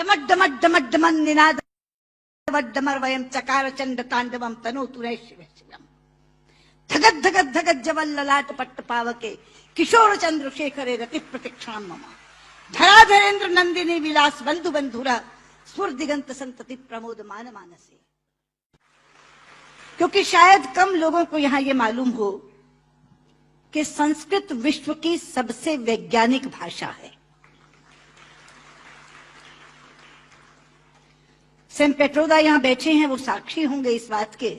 डमट डमट डमट demon Ninad डमर वयम चकार चंड तांडवम तनोतु रे शिव शिवम धगत धगत धगत जवल ललाट पट्ट पावके किशोर चंद्रशेखरे रति प्रतिक्षण मम धराधरेन्द्र नंदिनी विलास बंधु बंधुरा स्फुर दिगंत संतति प्रमोद मान मानसे। क्योंकि शायद कम लोगों को यहां ये मालूम हो कि संस्कृत विश्व की सबसे वैज्ञानिक भाषा है। सेम पेट्रोदा यहां बैठे हैं, वो साक्षी होंगे इस बात के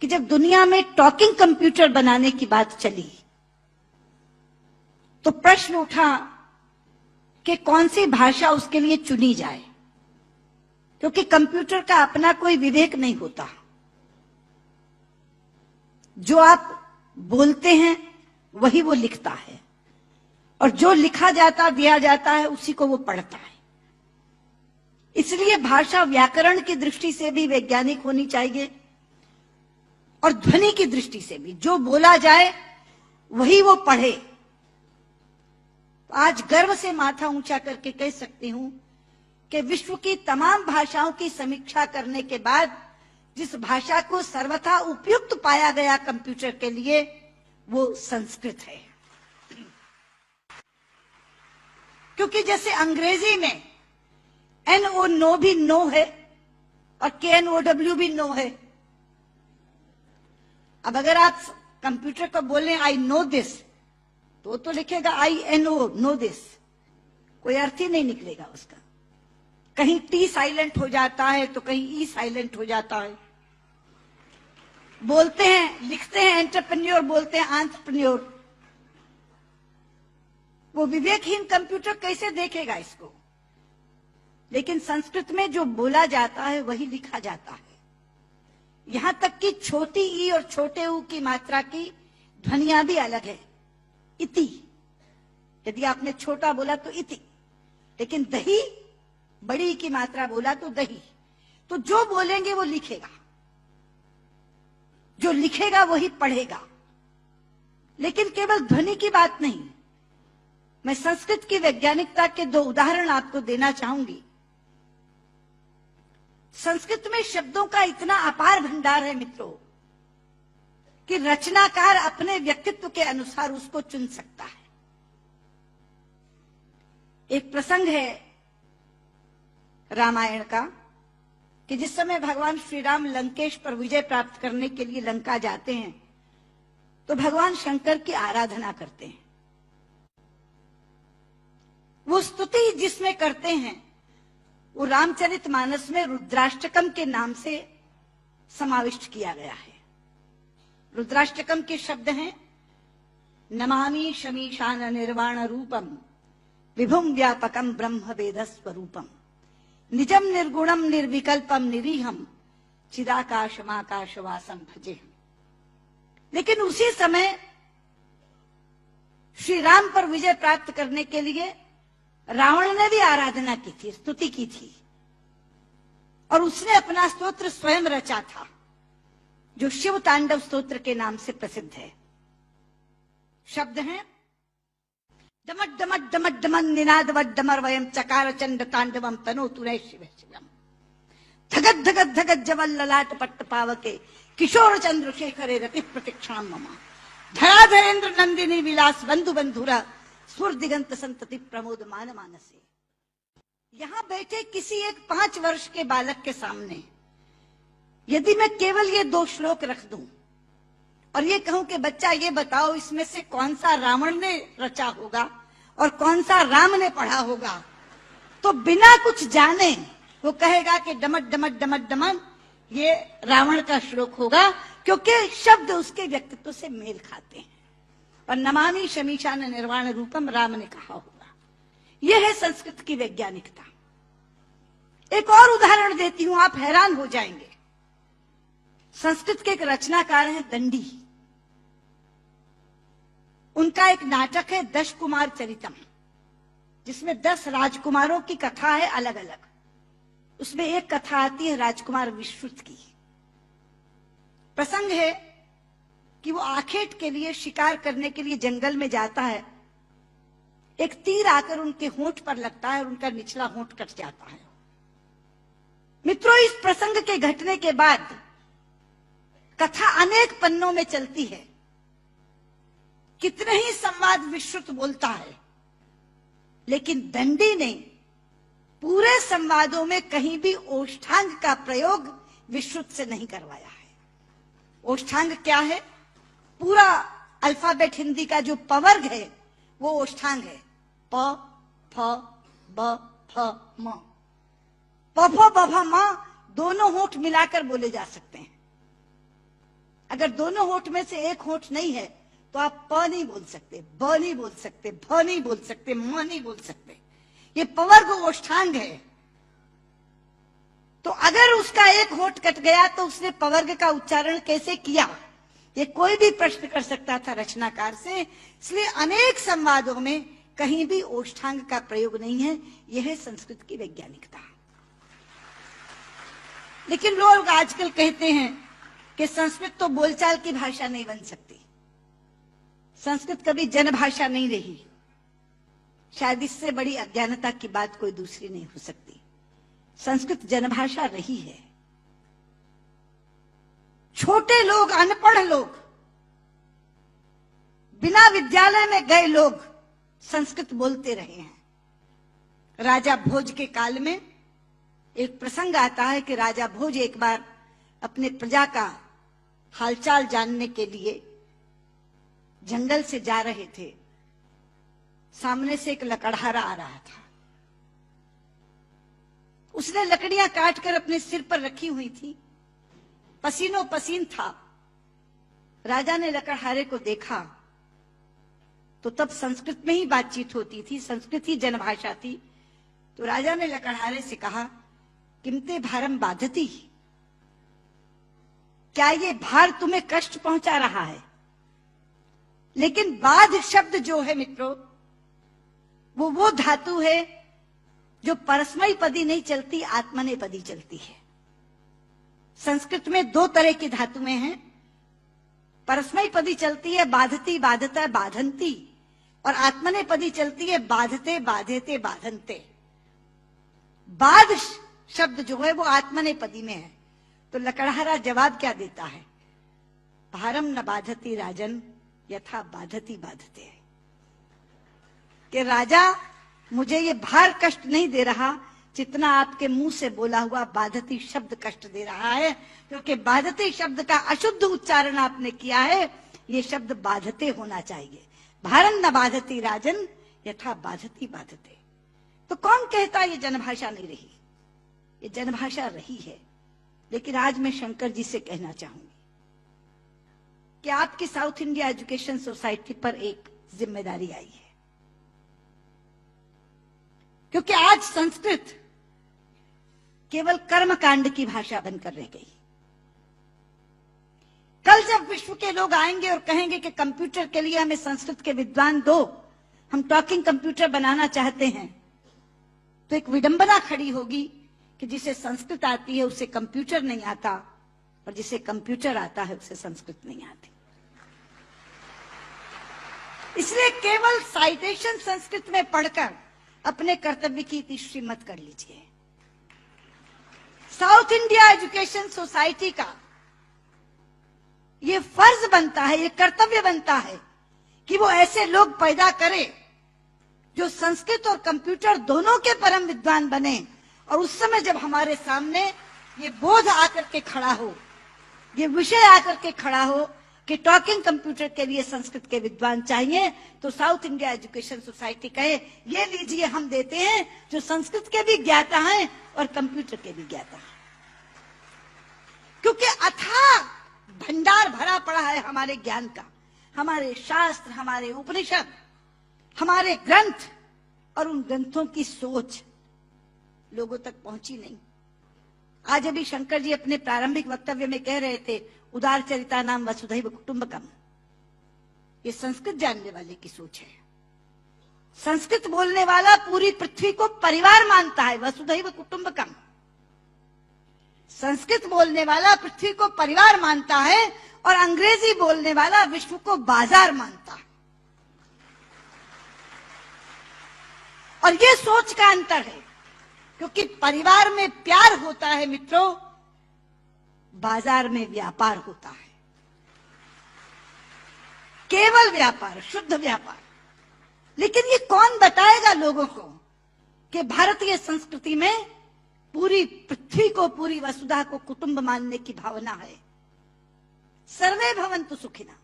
कि जब दुनिया में टॉकिंग कंप्यूटर बनाने की बात चली तो प्रश्न उठा कि कौन सी भाषा उसके लिए चुनी जाए, क्योंकि कंप्यूटर का अपना कोई विवेक नहीं होता। जो आप बोलते हैं वही वो लिखता है और जो लिखा जाता दिया जाता है उसी को वो पढ़ता है। इसलिए भाषा व्याकरण की दृष्टि से भी वैज्ञानिक होनी चाहिए और ध्वनि की दृष्टि से भी। जो बोला जाए वही वो पढ़े। आज गर्व से माथा ऊंचा करके कह सकती हूं कि विश्व की तमाम भाषाओं की समीक्षा करने के बाद जिस भाषा को सर्वथा उपयुक्त पाया गया कंप्यूटर के लिए वो संस्कृत है। क्योंकि जैसे अंग्रेजी में NO नो भी नो है और KNOW भी नो है। अब अगर आप कंप्यूटर को बोलें आई नो दिस तो लिखेगा INO नो दिस, कोई अर्थ ही नहीं निकलेगा उसका। कहीं T साइलेंट हो जाता है तो कहीं E साइलेंट हो जाता है। बोलते हैं लिखते हैं एंटरप्रेन्योर, बोलते हैं एंटरप्रेन्योर। वो विवेकहीन कंप्यूटर कैसे देखेगा इसको? लेकिन संस्कृत में जो बोला जाता है वही लिखा जाता है। यहां तक कि छोटी ई और छोटे ऊ की मात्रा की ध्वनियां भी अलग है। इति, यदि आपने छोटा बोला तो इति, लेकिन दही बड़ी की मात्रा बोला तो दही। तो जो बोलेंगे वो लिखेगा, जो लिखेगा वही पढ़ेगा। लेकिन केवल ध्वनि की बात नहीं, मैं संस्कृत की वैज्ञानिकता के दो उदाहरण आपको देना चाहूंगी। संस्कृत में शब्दों का इतना अपार भंडार है मित्रों कि रचनाकार अपने व्यक्तित्व के अनुसार उसको चुन सकता है। एक प्रसंग है रामायण का कि जिस समय भगवान श्री राम लंकेश पर विजय प्राप्त करने के लिए लंका जाते हैं तो भगवान शंकर की आराधना करते हैं। वो स्तुति जिसमें करते हैं वो रामचरितमानस में रुद्राष्टकम के नाम से समाविष्ट किया गया है। रुद्राष्टकम के शब्द हैं नमामि शमीशान निर्वाण रूपम विभुम व्यापकम ब्रह्म वेद स्वरूपम निजम निर्गुणम निर्विकल्पम निरीहम चिदाकाशमाकाशवासम भजे। लेकिन उसी समय श्री राम पर विजय प्राप्त करने के लिए रावण ने भी आराधना की थी, स्तुति की थी, और उसने अपना स्तोत्र स्वयं रचा था जो शिव तांडव स्तोत्र के नाम से प्रसिद्ध है। शब्द हैं डमट डमट डमट डमन निनाद डमर वयम चकार चंड तांडवम तनोतु रे शिव शिवम धगत धगत धगत जवल ललाट पट्ट पावके किशोर चंद्रशेखरे रति प्रतिक्षण मम धराधरेन्द्र नंदिनी विलास बंधु बंधुरा स्फुर दिगंत संतति प्रमोद मान मानसे। यहां बैठे किसी एक 5 वर्ष के बालक के सामने यदि मैं केवल ये 2 श्लोक रख दूं और ये कहूं कि बच्चा ये बताओ इसमें से कौन सा रावण ने रचा होगा और कौन सा राम ने पढ़ा होगा, तो बिना कुछ जाने वो कहेगा कि डमट डमट डमट डमन ये रावण का श्लोक होगा, क्योंकि शब्द उसके व्यक्तित्व से मेल खाते हैं। और नमामि शमीशान निर्वाण रूपम राम ने कहा होगा। यह है संस्कृत की वैज्ञानिकता। एक और उदाहरण देती हूं, आप हैरान हो जाएंगे। संस्कृत के एक रचनाकार हैं दंडी। उनका एक नाटक है 10 कुमार चरितम, जिसमें 10 राजकुमारों की कथा है अलग अलग। उसमें एक कथा आती है राजकुमार विश्रुत की। प्रसंग है कि वो आखेट के लिए शिकार करने के लिए जंगल में जाता है। एक तीर आकर उनके होंठ पर लगता है और उनका निचला होंठ कट जाता है। मित्रों, इस प्रसंग के घटने के बाद कथा अनेक पन्नों में चलती है। कितने ही संवाद विश्रुत बोलता है, लेकिन दंडी ने पूरे संवादों में कहीं भी ओष्ठांग का प्रयोग विश्रुत से नहीं करवाया है। ओष्ठांग क्या है? पूरा अल्फाबेट हिंदी का जो पवर्ग है वो ओष्ठांग है। प, फ, ब, फ, म। प, फ, ब, फ, म दोनों होंठ मिलाकर बोले जा सकते हैं। अगर दोनों होंठ में से एक होंठ नहीं है तो आप प नहीं बोल सकते, ब नहीं बोल सकते, भ नहीं बोल सकते, म नहीं बोल सकते। ये पवर्ग ओष्ठांग है। तो अगर उसका एक होंठ कट गया तो उसने पवर्ग का उच्चारण कैसे किया, ये कोई भी प्रश्न कर सकता था रचनाकार से। इसलिए अनेक संवादों में कहीं भी ओष्ठांग का प्रयोग नहीं है। यह है संस्कृत की वैज्ञानिकता। लेकिन लोग आजकल कहते हैं कि संस्कृत तो बोलचाल की भाषा नहीं बन सकती, संस्कृत कभी जनभाषा नहीं रही। शायद इससे बड़ी अज्ञानता की बात कोई दूसरी नहीं हो सकती। संस्कृत जनभाषा रही है। छोटे लोग, अनपढ़ लोग, बिना विद्यालय में गए लोग संस्कृत बोलते रहे हैं। राजा भोज के काल में एक प्रसंग आता है कि राजा भोज एक बार अपने प्रजा का हालचाल जानने के लिए जंगल से जा रहे थे। सामने से एक लकड़हारा आ रहा था। उसने लकड़ियां काटकर अपने सिर पर रखी हुई थी, पसीनों पसीन था। राजा ने लकड़हारे को देखा तो तब संस्कृत में ही बातचीत होती थी, संस्कृत ही जनभाषा थी। तो राजा ने लकड़हारे से कहा, किमते भारम बाधती, क्या ये भार तुम्हें कष्ट पहुंचा रहा है? लेकिन बाध शब्द जो है मित्रों, वो धातु है जो परस्मयी पदी नहीं चलती, आत्मनेपदी चलती है। संस्कृत में दो तरह की धातुएं हैं। परस्मयी पदी चलती है बाधती, बाधता, बाधंती, और आत्मनेपदी चलती है बाधते, बाधेते, बाधनते। बाध शब्द जो है वो आत्मनेपदी में है। तो लकड़हारा जवाब क्या देता है? भारम न बाधती राजन यथा बाधती बाधते। कि राजा, मुझे ये भार कष्ट नहीं दे रहा जितना आपके मुंह से बोला हुआ बाधती शब्द कष्ट दे रहा है, क्योंकि बाधती शब्द का अशुद्ध उच्चारण आपने किया है। ये शब्द बाधते होना चाहिए। भारम न बाधती राजन यथा बाधती बाधते। तो कौन कहता ये जनभाषा नहीं रही? ये जनभाषा रही है। लेकिन आज मैं शंकर जी से कहना चाहूंगी कि आपकी साउथ इंडिया एजुकेशन सोसाइटी पर एक जिम्मेदारी आई है, क्योंकि आज संस्कृत केवल कर्मकांड की भाषा बनकर रह गई। कल जब विश्व के लोग आएंगे और कहेंगे कि कंप्यूटर के लिए हमें संस्कृत के विद्वान दो, हम टॉकिंग कंप्यूटर बनाना चाहते हैं, तो एक विडंबना खड़ी होगी कि जिसे संस्कृत आती है उसे कंप्यूटर नहीं आता, और जिसे कंप्यूटर आता है उसे संस्कृत नहीं आती। इसलिए केवल साइटेशन संस्कृत में पढ़कर अपने कर्तव्य की तीसरी मत कर लीजिए। साउथ इंडिया एजुकेशन सोसाइटी का ये फर्ज बनता है, ये कर्तव्य बनता है कि वो ऐसे लोग पैदा करे जो संस्कृत और कंप्यूटर दोनों के परम विद्वान बने। और उस समय जब हमारे सामने ये बोध आकर के खड़ा हो, ये विषय आकर के खड़ा हो कि टॉकिंग कंप्यूटर के लिए संस्कृत के विद्वान चाहिए, तो साउथ इंडिया एजुकेशन सोसाइटी कहे, ये लीजिए हम देते हैं जो संस्कृत के भी ज्ञाता हैं और कंप्यूटर के भी ज्ञाता हैं। क्योंकि अथाह भंडार भरा पड़ा है हमारे ज्ञान का, हमारे शास्त्र, हमारे उपनिषद, हमारे ग्रंथ, और उन ग्रंथों की सोच लोगों तक पहुंची नहीं। आज अभी शंकर जी अपने प्रारंभिक वक्तव्य में कह रहे थे, उदार चरिता नाम वसुधैव कुटुंबकम। ये संस्कृत जानने वाले की सोच है। संस्कृत बोलने वाला पूरी पृथ्वी को परिवार मानता है, वसुधैव कुटुंबकम। संस्कृत बोलने वाला पृथ्वी को परिवार मानता है, और अंग्रेजी बोलने वाला विश्व को बाजार मानता है। और ये सोच का अंतर है, क्योंकि परिवार में प्यार होता है मित्रों, बाजार में व्यापार होता है, केवल व्यापार, शुद्ध व्यापार। लेकिन ये कौन बताएगा लोगों को कि भारतीय संस्कृति में पूरी पृथ्वी को, पूरी वसुधा को कुटुंब मानने की भावना है। सर्वे भवन्तु सुखिनः,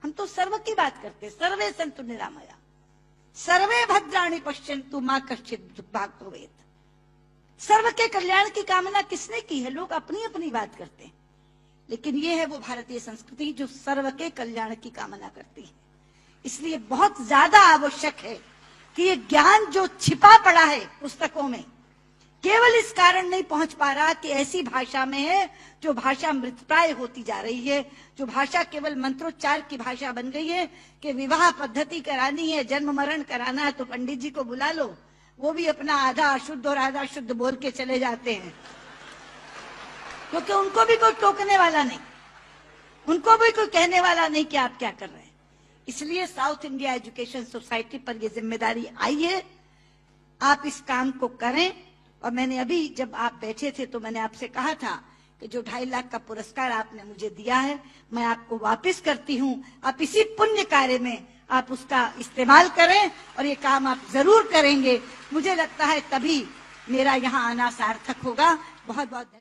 हम तो सर्व की बात करते, सर्वे सन्तु निरामया, सर्वे भद्राणि पश्यन्तु मा कश्चित् दुर्भाग् भवेत्। सर्व के कल्याण की कामना किसने की है? लोग अपनी अपनी बात करते हैं, लेकिन ये है वो भारतीय संस्कृति जो सर्व के कल्याण की कामना करती है। इसलिए बहुत ज्यादा आवश्यक है कि ये ज्ञान जो छिपा पड़ा है पुस्तकों में, केवल इस कारण नहीं पहुंच पा रहा कि ऐसी भाषा में है जो भाषा मृतप्राय होती जा रही है, जो भाषा केवल मंत्रोच्चार की भाषा बन गई है कि विवाह पद्धति करानी है, जन्म मरण कराना है तो पंडित जी को बुला लो, वो भी अपना आधा अशुद्ध और आधा शुद्ध बोल के चले जाते हैं, क्योंकि उनको भी कोई टोकने वाला नहीं, उनको भी कोई कहने वाला नहीं कि आप क्या कर रहे हैं। इसलिए साउथ इंडिया एजुकेशन सोसाइटी पर यह जिम्मेदारी आई है, आप इस काम को करें। और मैंने अभी जब आप बैठे थे तो मैंने आपसे कहा था कि जो 2.5 लाख का पुरस्कार आपने मुझे दिया है मैं आपको वापस करती हूं, आप इसी पुण्य कार्य में आप उसका इस्तेमाल करें और ये काम आप जरूर करेंगे। मुझे लगता है तभी मेरा यहाँ आना सार्थक होगा। बहुत बहुत